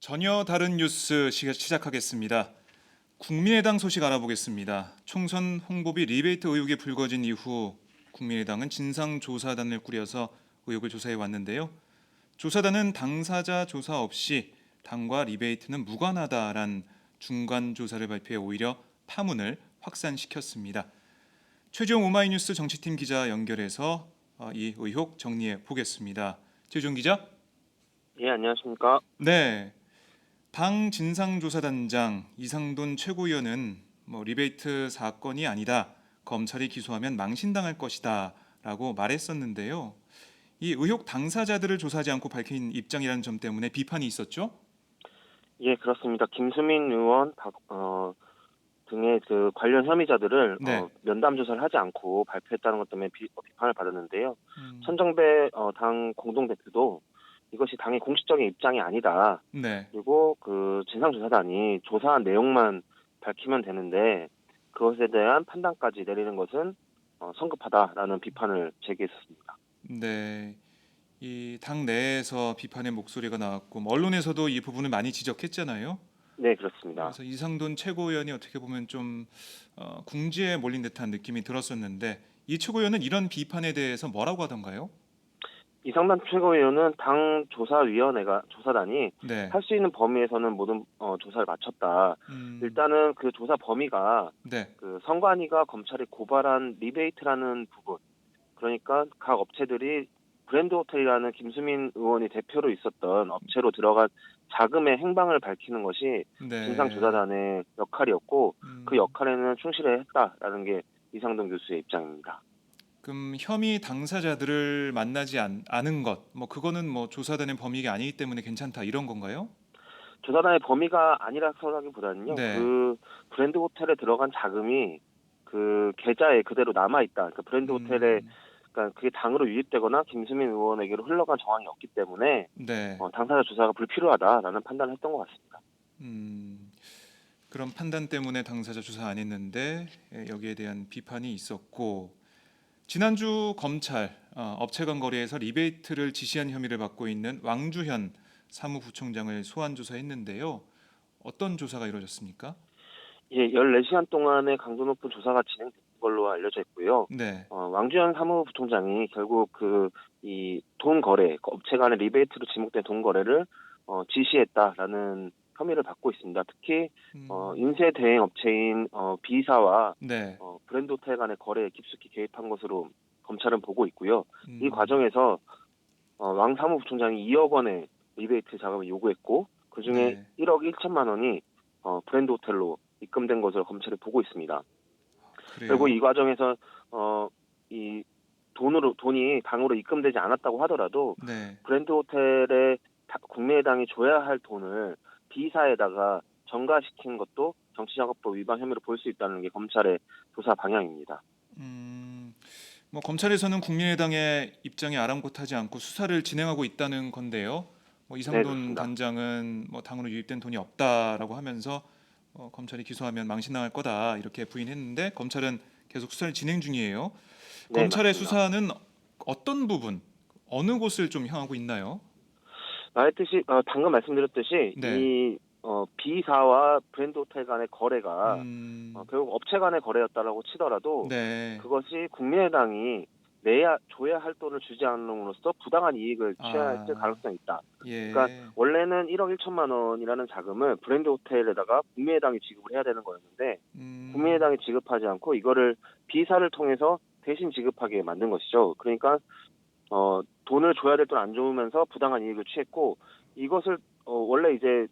전혀 다른 뉴스 시작하겠습니다. 국민의당 소식 알아보겠습니다. 총선 홍보비 리베이트 의혹이 불거진 이후 국민의당은 진상조사단을 꾸려서 의혹을 조사해 왔는데요. 조사단은 당사자 조사 없이 당과 리베이트는 무관하다란 중간 조사를 발표해 오히려 파문을 확산시켰습니다. 최종 오마이뉴스 정치팀 기자 연결해서 이 의혹 정리해 보겠습니다. 최종 기자. 예, 안녕하십니까. 네. 당 진상조사단장 이상돈 최고위원은 리베이트 사건이 아니다. 검찰이 기소하면 망신당할 것이다라고 말했었는데요. 이 의혹 당사자들을 조사하지 않고 밝힌 입장이라는 점 때문에 비판이 있었죠? 예, 그렇습니다. 김수민 의원 등의 그 관련 혐의자들을 네. 면담 조사를 하지 않고 발표했다는 것 때문에 비판을 받았는데요. 음, 천정배 당 공동대표도 이것이 당의 공식적인 입장이 아니다. 네. 그리고 그 진상조사단이 조사한 내용만 밝히면 되는데 그것에 대한 판단까지 내리는 것은 성급하다라는 비판을 제기했었습니다. 네. 이 당 내에서 비판의 목소리가 나왔고 언론에서도 이 부분을 많이 지적했잖아요. 네, 그렇습니다. 그래서 이상돈 최고위원이 어떻게 보면 좀 궁지에 몰린 듯한 느낌이 들었었는데 이 최고위원은 이런 비판에 대해서 뭐라고 하던가요? 이상만 최고위원은 당 조사단이 네, 할 수 있는 범위에서는 모든 조사를 마쳤다. 일단은 그 조사 범위가 네, 그 선관위가 검찰이 고발한 리베이트라는 부분, 그러니까 각 업체들이 브랜드 호텔이라는 김수민 의원이 대표로 있었던 업체로 들어간 자금의 행방을 밝히는 것이 네. 진상조사단의 역할이었고 그 음, 역할에는 충실히 했다라는 게 이상동 교수의 입장입니다. 그럼 혐의 당사자들을 만나지 않은 것, 그거는 조사단의 범위가 아니기 때문에 괜찮다 이런 건가요? 조사단의 범위가 아니라서라기보다는요, 네, 그 브랜드 호텔에 들어간 자금이 그 계좌에 그대로 남아있다. 그러니까 브랜드 호텔에, 음, 그러니까 그게 당으로 유입되거나 김수민 의원에게로 흘러간 정황이 없기 때문에 네, 당사자 조사가 불필요하다라는 판단을 했던 것 같습니다. 음, 그런 판단 때문에 당사자 조사 안 했는데 여기에 대한 비판이 있었고. 지난주 검찰 업체 간 거래에서 리베이트를 지시한 혐의를 받고 있는 왕주현 사무부총장을 소환 조사했는데요. 어떤 조사가 이루어졌습니까? 예, 14시간 동안의 강도 높은 조사가 진행된 걸로 알려져 있고요. 네, 왕주현 사무부총장이 결국 이 돈 거래, 업체 간의 리베이트로 지목된 돈 거래를 지시했다라는 혐의를 받고 있습니다. 특히 음, 인쇄 대행 업체인 B사와 네, 브랜드 호텔 간의 거래에 깊숙이 개입한 것으로 검찰은 보고 있고요. 이 음, 과정에서 왕 사무부총장이 2억 원의 리베이트 자금을 요구했고 그중에 네, 1억 1천만 원이 브랜드 호텔로 입금된 것으로 검찰이 보고 있습니다. 그리고 그래요. 이 과정에서 이 돈이 당으로 입금되지 않았다고 하더라도 네, 브랜드 호텔에 국민의당이 줘야 할 돈을 B사에다가 전가시킨 것도 정치자금법 위반 혐의로 볼 수 있다는 게 검찰의 조사 방향입니다. 음, 검찰에서는 국민의당의 입장에 아랑곳하지 않고 수사를 진행하고 있다는 건데요. 네, 이상돈 그렇습니다. 단장은 당으로 유입된 돈이 없다라고 하면서 검찰이 기소하면 망신당할 거다 이렇게 부인했는데 검찰은 계속 수사를 진행 중이에요. 네, 검찰의 맞습니다. 수사는 어떤 부분, 어느 곳을 좀 향하고 있나요? 말했듯이 방금 말씀드렸듯이 네, 이 B사와 브랜드 호텔 간의 거래가 결국 업체 간의 거래였다라고 치더라도 네, 그것이 국민의당이 줘야 할 돈을 주지 않음으로써 부당한 이익을 취했을 아, 가능성이 있다. 그러니까 예, 원래는 1억 1천만 원이라는 자금을 브랜드 호텔에다가 국민의당이 지급을 해야 되는 거였는데 국민의당이 지급하지 않고 이거를 B사를 통해서 대신 지급하게 만든 것이죠. 그러니까 돈을 줘야 될 돈 안 줘면서 부당한 이익을 취했고 이것을 원래 이제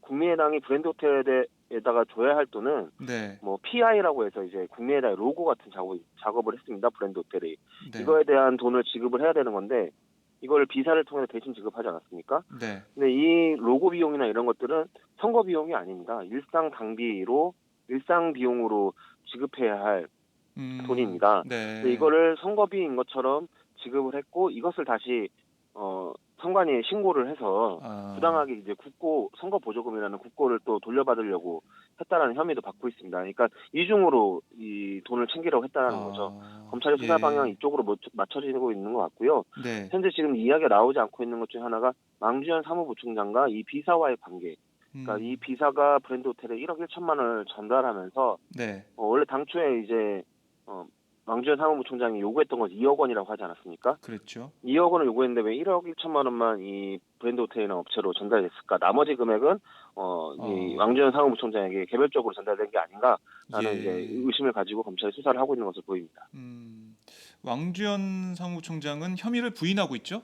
국민의당이 브랜드 호텔에다가 줘야 할 돈은 네, PI라고 해서 이제 국민의당의 로고 같은 작업을 했습니다. 브랜드 호텔이. 네, 이거에 대한 돈을 지급을 해야 되는 건데 이걸 B사를 통해서 대신 지급하지 않았습니까? 네, 근데 이 로고 비용이나 이런 것들은 선거 비용이 아닙니다. 일상 비용으로 지급해야 할 돈입니다. 근데 네, 이거를 선거비인 것처럼 지급을 했고 이것을 다시 선관위에 신고를 해서 아, 부당하게 이제 국고 선거 보조금이라는 국고를 또 돌려받으려고 했다라는 혐의도 받고 있습니다. 그러니까 이중으로 이 돈을 챙기려고 했다는 거죠. 검찰의 수사 방향 예, 이쪽으로 맞춰지고 있는 것 같고요. 네, 현재 지금 이야기가 나오지 않고 있는 것 중에 하나가 망주현 사무부총장과 이 비사와의 관계. 그러니까 이 비사가 브랜드 호텔에 1억 1천만 원을 전달하면서 네, 원래 당초에 이제 망주현 사무부총장이 요구했던 건 2억 원이라고 하지 않았습니까? 그랬죠. 2억 원을 요구했는데 왜 1억 1천만 원만 이 브랜드 호텔이나 업체로 전달됐을까? 나머지 금액은 이 어, 왕주현 사무부총장에게 개별적으로 전달된 게 아닌가라는 이제 예, 의심을 가지고 검찰이 수사를 하고 있는 것으로 보입니다. 왕주현 사무총장은 혐의를 부인하고 있죠?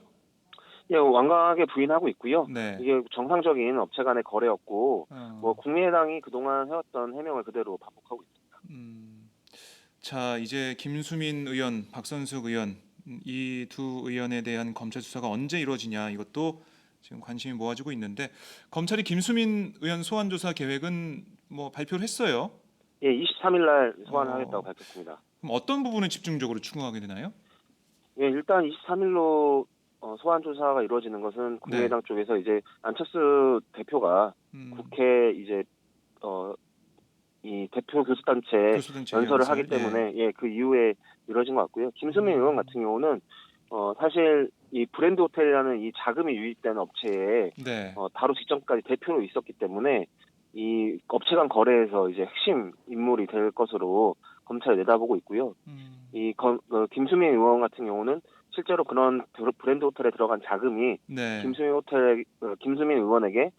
예, 완강하게 부인하고 있고요. 네, 이게 정상적인 업체 간의 거래였고, 뭐 어, 국민의당이 그동안 해왔던 해명을 그대로 반복하고 있습니다. 음, 자, 이제 김수민 의원, 박선숙 의원 이 두 의원에 대한 검찰 수사가 언제 이루어지냐 이것도 지금 관심이 모아지고 있는데 검찰이 김수민 의원 소환 조사 계획은 뭐 발표를 했어요. 예, 23일 날 소환을 하겠다고 어, 밝혔습니다. 그럼 어떤 부분을 집중적으로 추궁하게 되나요? 예, 일단 23일로 소환 조사가 이루어지는 것은 네, 국민의당 쪽에서 이제 안철수 대표가 음, 국회 이제 어, 이 대표 교수단체 교수단체 연설을 하기 연설, 예, 때문에 예, 그 이후에 이루어진 것 같고요. 김수민 의원 음, 같은 경우는 사실 이 브랜드 호텔이라는 이 자금이 유입된 업체에 네, 바로 직전까지 대표로 있었기 때문에 이 업체 간 거래에서 이제 핵심 인물이 될 것으로 검찰이 내다보고 있고요. 김수민 의원 같은 경우는 실제로 그런 브랜드 호텔에 들어간 자금이 네, 김수민 의원에게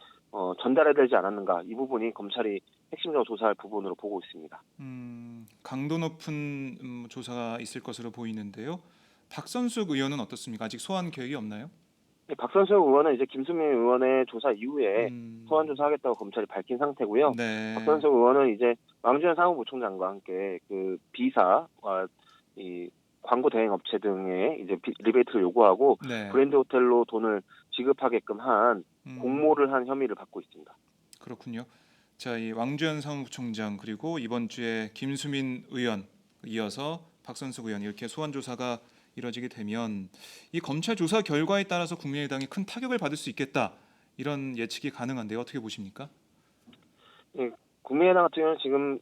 전달해야 되지 않았는가 이 부분이 검찰이 핵심적으로 조사할 부분으로 보고 있습니다. 강도 높은 조사가 있을 것으로 보이는데요. 박선숙 의원은 어떻습니까? 아직 소환 계획이 없나요? 박선수 의원은 이제 김수민 의원의 조사 이후에 소환 음, 조사하겠다고 검찰이 밝힌 상태고요. 네, 박선수 의원은 이제 왕주현 사무부총장과 함께 그 비사와 이 광고 대행 업체 등의 이제 리베이트를 요구하고 네, 브랜드 호텔로 돈을 지급하게끔 한 음, 공모를 한 혐의를 받고 있습니다. 그렇군요. 자, 이 왕주현 사무부총장 그리고 이번 주에 김수민 의원 이어서 박선숙 의원 이렇게 소환 조사가 이뤄지게 되면 이 검찰 조사 결과에 따라서 국민의당이 큰 타격을 받을 수 있겠다 이런 예측이 가능한데요. 어떻게 보십니까? 예, 국민의당 같은 경우는 지금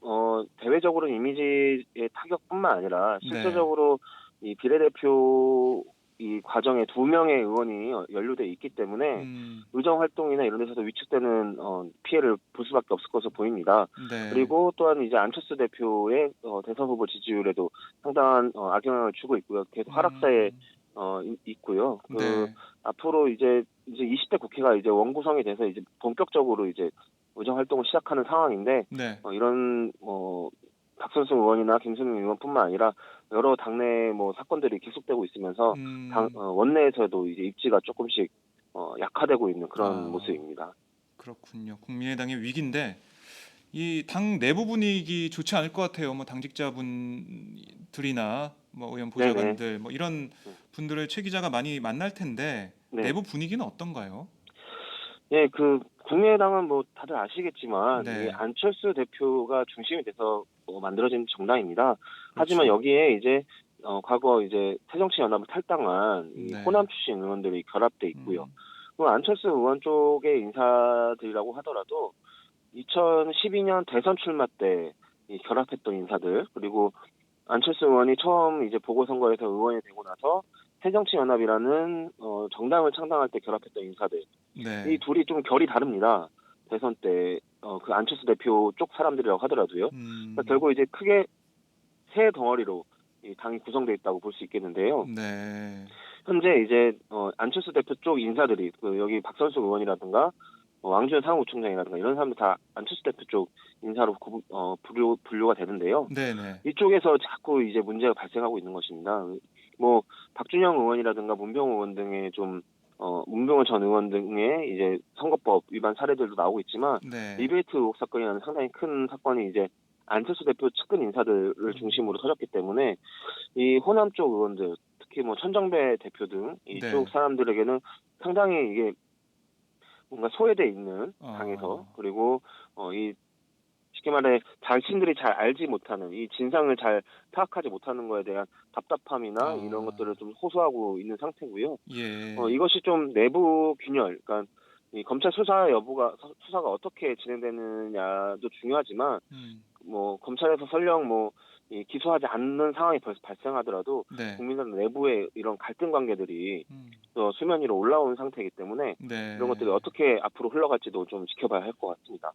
대외적으로 이미지의 타격뿐만 아니라 네, 실제적으로 이 비례대표 이 과정에 2명의 의원이 연루돼 있기 때문에 음, 의정 활동이나 이런 데서도 위축되는 피해를 볼 수밖에 없을 것으로 보입니다. 네, 그리고 또한 이제 안철수 대표의 대선 후보 지지율에도 상당한 악영향을 주고 있고요. 계속 하락세에 음, 있고요. 네, 앞으로 이제 20대 국회가 이제 원구성이 돼서 이제 본격적으로 이제 의정 활동을 시작하는 상황인데 네, 이런 박선수 의원이나 김승민 의원뿐만 아니라 여러 당내 뭐 사건들이 계속되고 있으면서 원내에서도 이제 입지가 조금씩 약화되고 있는 그런 아, 모습입니다. 그렇군요. 국민의당의 위기인데 이 당 내부 분위기 좋지 않을 것 같아요. 뭐 당직자분들이나 뭐 의원 네네. 보좌관들 뭐 이런 네. 분들을 최 기자가 많이 만날 텐데 네. 내부 분위기는 어떤가요? 예, 국민의당은 뭐 다들 아시겠지만 이 네, 안철수 대표가 중심이 돼서 만들어진 정당입니다. 하지만 그렇죠. 여기에 이제 과거 이제 새정치연합을 탈당한 이 네, 호남 출신 의원들이 결합돼 있고요. 음, 안철수 의원 쪽의 인사들이라고 하더라도 2012년 대선 출마 때 이 결합했던 인사들 그리고 안철수 의원이 처음 이제 보궐선거에서 의원이 되고 나서 새정치연합이라는 정당을 창당할 때 결합했던 인사들 이 네, 둘이 좀 결이 다릅니다. 대선 때 그 안철수 대표 쪽 사람들이라고 하더라도요. 그러니까 음, 결국 이제 크게 세 덩어리로 이 당이 구성되어 있다고 볼 수 있겠는데요. 네, 현재 이제 안철수 대표 쪽 인사들이 여기 박선수 의원이라든가 왕주현 상무총장이라든가 이런 사람들 다 안철수 대표 쪽 인사로 분류가 되는데요. 네, 네, 이쪽에서 자꾸 이제 문제가 발생하고 있는 것입니다. 뭐 박준영 의원이라든가 문병호 의원 등의 문병호 전 의원 등의 이제 선거법 위반 사례들도 나오고 있지만 네, 리베이트 의혹 사건이라는 상당히 큰 사건이 이제 안철수 대표 측근 인사들을 중심으로 터졌기 때문에 이 호남 쪽 의원들 특히 뭐 천정배 대표 등 이쪽 네, 사람들에게는 상당히 이게 뭔가 소외돼 있는 당에서 어, 그리고 이 쉽게 말해 자신들이 잘 알지 못하는 이 진상을 잘 파악하지 못하는 거에 대한 답답함이나 이런 아, 것들을 좀 호소하고 있는 상태고요. 예. 이것이 좀 내부 균열, 그러니까 이 검찰 수사 여부가 수사가 어떻게 진행되느냐도 중요하지만 음, 검찰에서 설령 이 기소하지 않는 상황이 발생하더라도 네. 국민들 내부의 이런 갈등 관계들이 음, 또 수면 위로 올라온 상태이기 때문에 이런 것들이 네. 어떻게 앞으로 흘러갈지도 좀 지켜봐야 할 것 같습니다.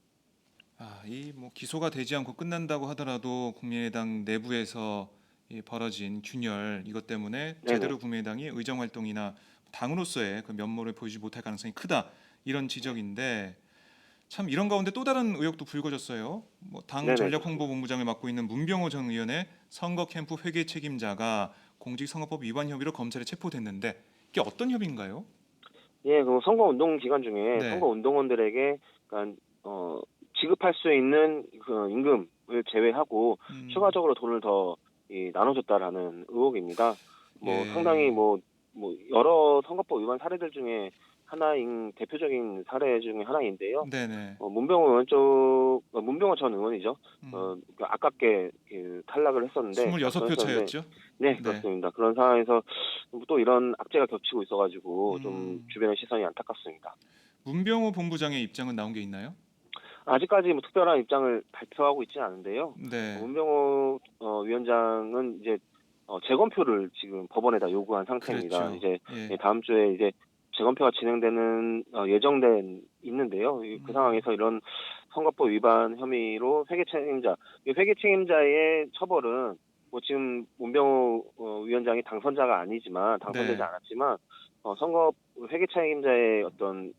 아, 이 뭐 기소가 되지 않고 끝난다고 하더라도 국민의당 내부에서 이 벌어진 균열 이것 때문에 네네. 제대로 국민의당이 의정 활동이나 당으로서의 그 면모를 보이지 못할 가능성이 크다 이런 네. 지적인데 참 이런 가운데 또 다른 의혹도 불거졌어요. 뭐 당 네네, 좋습니다. 전략홍보본부장을 맡고 있는 문병호 전 의원의 선거 캠프 회계 책임자가 공직선거법 위반 혐의로 검찰에 체포됐는데 이게 어떤 혐의인가요? 예, 그 선거 운동 기간 중에 선거 네. 운동원들에게 그러니까 지급할 수 있는 그 임금을 제외하고 음, 추가적으로 돈을 더 나눠줬다라는 의혹입니다. 상당히 예. 여러 선거법 위반 사례들 중에 하나인 대표적인 사례 중에 하나인데요. 네네. 문병호 전 의원이죠. 음, 아깝게 탈락을 했었는데 26표 당선했었는데, 차였죠? 네, 네. 그렇습니다. 그런 상황에서 또 이런 악재가 겹치고 있어가지고 좀 음, 주변의 시선이 안타깝습니다. 문병호 본부장의 입장은 나온 게 있나요? 아직까지 특별한 입장을 발표하고 있지는 않은데요. 네. 문병호 위원장은 이제 재검표를 지금 법원에다 요구한 상태입니다. 그랬죠. 이제 예. 다음 주에 이제 재검표가 진행되는 예정된 있는데요. 그 음, 상황에서 이런 선거법 위반 혐의로 회계 책임자, 이 회계 책임자의 처벌은 지금 문병호 위원장이 당선자가 아니지만 당선되지 네. 않았지만 선거 회계 책임자의 어떤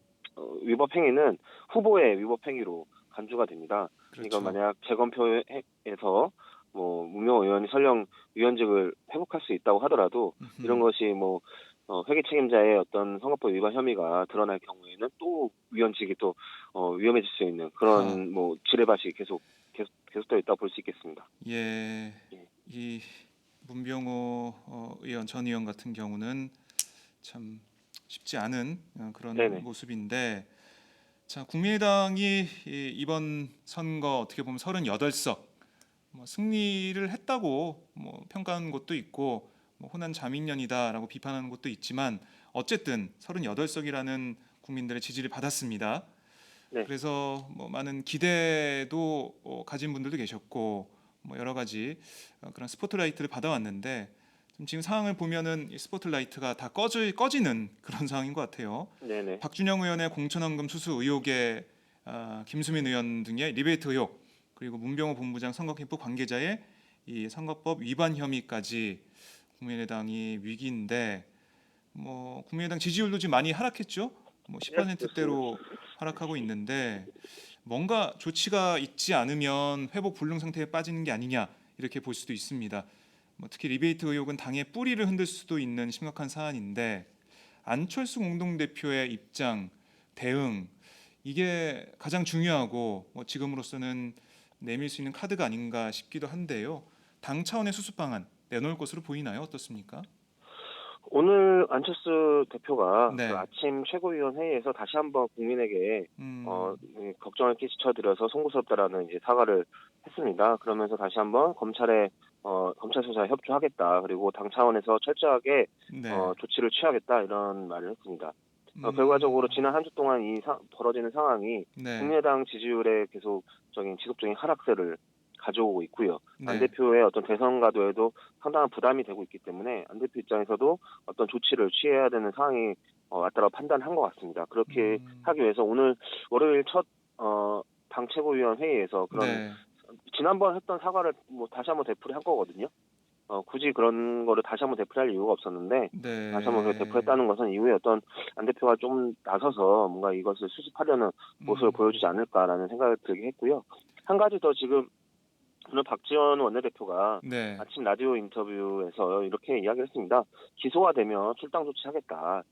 위법 행위는 후보의 위법 행위로 간주가 됩니다. 그러니까 그렇죠. 만약 재검표에서 문명호 의원이 설령 위원직을 회복할 수 있다고 하더라도 이런 음흠. 것이 회계 책임자의 어떤 선거법 위반 혐의가 드러날 경우에는 또 위원직이 또 위험해질 수 있는 하. 그런 지뢰밭이 계속되어 있다고 볼 수 있겠습니다. 예. 예. 이 문병호 의원 전 의원 같은 경우는 참 쉽지 않은 그런 네네. 모습인데 자, 국민의당이 이번 선거 어떻게 보면 38석 뭐 승리를 했다고 뭐 평가하는 곳도 있고 뭐 호남 자민련이다라고 비판하는 곳도 있지만 어쨌든 38석이라는 국민들의 지지를 받았습니다. 네. 그래서 뭐 많은 기대도 가진 분들도 계셨고 뭐 여러 가지 그런 스포트라이트를 받아왔는데 지금 상황을 보면은 이 스포트라이트가 다 꺼지는 그런 상황인 것 같아요. 네네. 박준영 의원의 공천원금 수수 의혹에 김수민 의원 등의 리베이트 의혹 그리고 문병호 본부장 선거캠프 관계자의 이 선거법 위반 혐의까지 국민의당이 위기인데 뭐 국민의당 지지율도 지금 많이 하락했죠. 뭐 네, 그렇습니다. 10%대로 하락하고 있는데 뭔가 조치가 있지 않으면 회복 불능 상태에 빠지는 게 아니냐 이렇게 볼 수도 있습니다. 뭐 특히 리베이트 의혹은 당의 뿌리를 흔들 수도 있는 심각한 사안인데 안철수 공동대표의 입장, 대응 이게 가장 중요하고 뭐 지금으로서는 내밀 수 있는 카드가 아닌가 싶기도 한데요. 당 차원의 수습 방안 내놓을 것으로 보이나요? 어떻습니까? 오늘 안철수 대표가 그 네. 아침 최고위원 회의에서 다시 한번 국민에게 음, 걱정을 끼쳐드려서 송구스럽다라는 이제 사과를 했습니다. 그러면서 다시 한번 검찰 수사에 협조하겠다. 그리고 당 차원에서 철저하게 네. 조치를 취하겠다 이런 말을 했습니다. 결과적으로 음, 지난 한 주 동안 벌어지는 상황이 네. 국민의당 지지율에 계속적인 지속적인 하락세를 가져오고 있고요. 안 네. 대표의 어떤 대선 가도에도 상당한 부담이 되고 있기 때문에 안 대표 입장에서도 어떤 조치를 취해야 되는 상황이 왔다고 판단한 것 같습니다. 그렇게 음, 하기 위해서 오늘 월요일 첫 당 최고위원 회의에서 그런 네. 지난번 했던 사과를 다시 한번 되풀이한 거거든요. 굳이 그런 거를 다시 한번 되풀이할 이유가 없었는데 다시 한번 네. 되풀이했다는 것은 이후에 어떤 안 대표가 좀 나서서 뭔가 이것을 수습하려는 모습을 보여주지 음, 않을까라는 생각을 들게 했고요. 한 가지 더 지금 오늘 박지원 원내대표가 네. 아침 라디오 인터뷰에서 이렇게 이야기를 했습니다. 기소가 되면 출당 조치하겠다.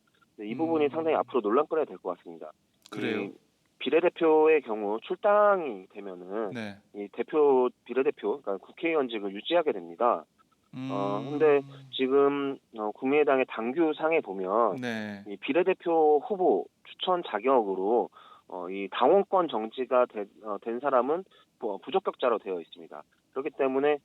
이 부분이 상당히 음, 앞으로 논란거리가 될 것 같습니다. 그래요? 이 비례대표의 경우 출당이 되면은 네. 이 비례대표, 그러니까 국회의원직을 유지하게 됩니다. 근데 음, 지금 국민의당의 당규상에 보면 네. 이 비례대표 후보 추천 자격으로 이 당원권 정지가 된 사람은 부적격자로 되어 있습니다. 그렇기 때문에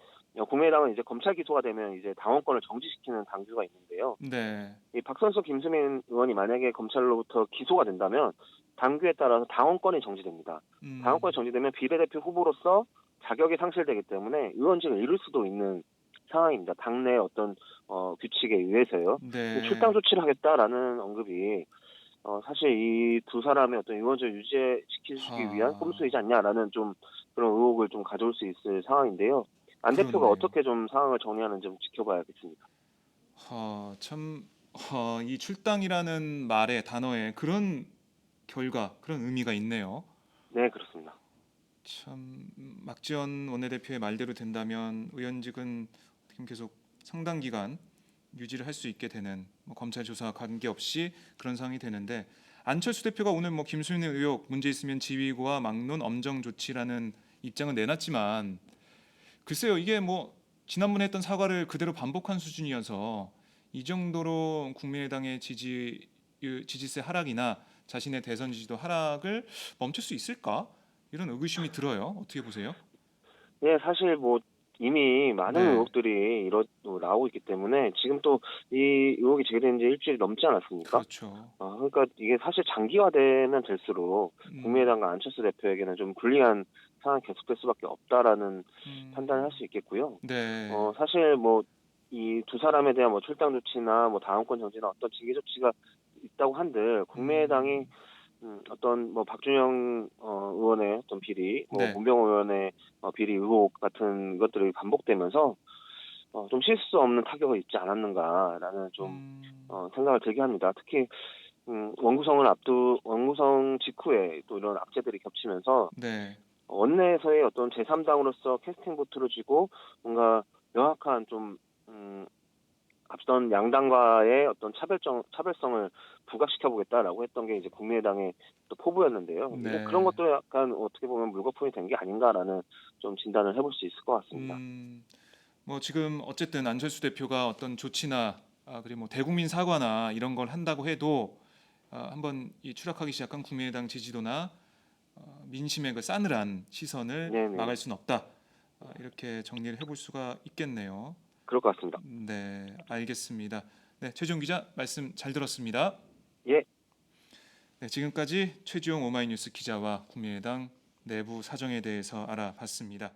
국민의당은 이제 검찰 기소가 되면 이제 당원권을 정지시키는 당규가 있는데요. 네. 이 박선수, 김수민 의원이 만약에 검찰로부터 기소가 된다면 당규에 따라서 당원권이 정지됩니다. 당원권이 정지되면 비례대표 후보로서 자격이 상실되기 때문에 의원직을 잃을 수도 있는 상황입니다. 당내 어떤 규칙에 의해서요. 네. 출당 조치를 하겠다라는 언급이 사실 이 두 사람의 어떤 의원직을 유지시키기 위한 꼼수이지 않냐라는 좀 그런 의혹을 좀 가져올 수 있을 상황인데요. 안 대표가 그렇네요. 어떻게 좀 상황을 정리하는지 좀 지켜봐야겠습니다. 참, 이 출당이라는 말의 단어에 그런 결과, 그런 의미가 있네요. 네, 그렇습니다. 참, 막지원 원내대표의 말대로 된다면 의원직은 어떻게 보면 계속 상당 기간 유지를 할 수 있게 되는 검찰 조사와 관계없이 그런 상황이 되는데, 안철수 대표가 오늘 김수민 의혹 문제 있으면 지휘고와 막론 엄정 조치라는 입장은 내놨지만, 글쎄요, 이게 지난번에 했던 사과를 그대로 반복한 수준이어서 이 정도로 국민의당의 지지세 하락이나 자신의 대선 지지도 하락을 멈출 수 있을까? 이런 의구심이 들어요. 어떻게 보세요? 네, 사실 이미 많은 네, 의혹들이 나오고 있기 때문에 지금 또 이 의혹이 제기된 지 일주일이 넘지 않았습니까? 그렇죠. 그러니까 이게 사실 장기화되면 될수록 음, 국민의당과 안철수 대표에게는 좀 불리한 상황이 계속될 수밖에 없다라는 판단을 할 음, 수 있겠고요. 네, 사실 이 두 사람에 대한 출당 조치나 당원권 정지나 어떤 징계 조치가 있다고 한들 국민의당이 음, 어떤 박준영 의원의 어떤 비리, 네, 문병호 의원의 비리 의혹 같은 것들이 반복되면서 좀 실수 없는 타격을 입지 않았는가라는 좀 음, 생각을 들게 합니다. 특히 원구성 직후에 또 이런 악재들이 겹치면서 네, 원내에서의 어떤 제3당으로서 캐스팅 보트를 쥐고 뭔가 명확한 좀 앞선 양당과의 어떤 차별성을 부각시켜보겠다라고 했던 게 이제 국민의당의 또 포부였는데요. 이제 그런 네. 것도 약간 어떻게 보면 물거품이 된 게 아닌가라는 좀 진단을 해볼 수 있을 것 같습니다. 음, 지금 어쨌든 안철수 대표가 어떤 조치나 그리고 대국민 사과나 이런 걸 한다고 해도 한번 이 추락하기 시작한 국민의당 지지도나 민심의 그 싸늘한 시선을 네네. 막을 수는 없다. 이렇게 정리를 해볼 수가 있겠네요. 그럴 것 같습니다. 네, 알겠습니다. 네, 최종 기자 말씀 잘 들었습니다. 예. 네, 지금까지 최지용 오마이뉴스 기자와 국민의당 내부 사정에 대해서 알아봤습니다.